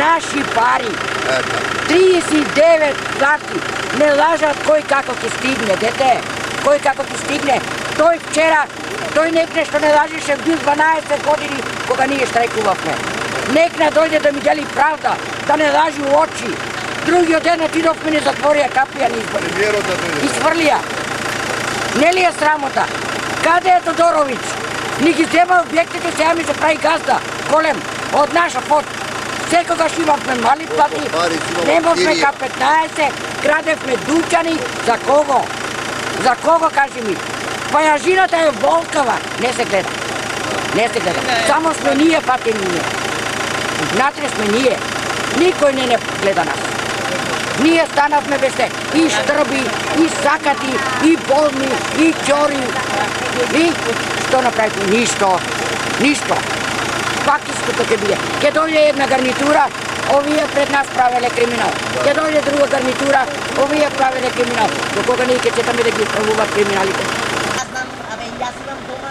Наши пари. 39 сати. Не лажат кој како ќе стигне, дете. Кој како ќе стигне. Тој вчера, тој некне што не лажеше бил 12 години кога ние штрajkувавме. Некна дојде да ми дели правда, да не лажи у очи. Другиот ден отидовме не затворија капија на избори. Изфрлија. Нели е срамота? Каде е Тодорович? Ни ги зема објектите, сега ми се прави газда. Голем, од наша фот. Секогаш имавме мали плати, немавме К-15, крадевме дуќани. За кого? За кого, кажи ми? Пајажината е волкава. Не се гледа. Не се гледа. Само сме ние патени ние. Внатре сме ние. Никој не гледа нас. Ние станавме без те. И штрби, и сакати, и болни, и ќори. И што направите? Ништо. Ништо. Пак истото ќе биде. Ќе дојде една гарнитура, овие пред нас правеле криминал. Ќе дојде друга гарнитура, овие правеле криминал. До кога ние ќе четаме да ги правуваат криминалите? Јас имам дома,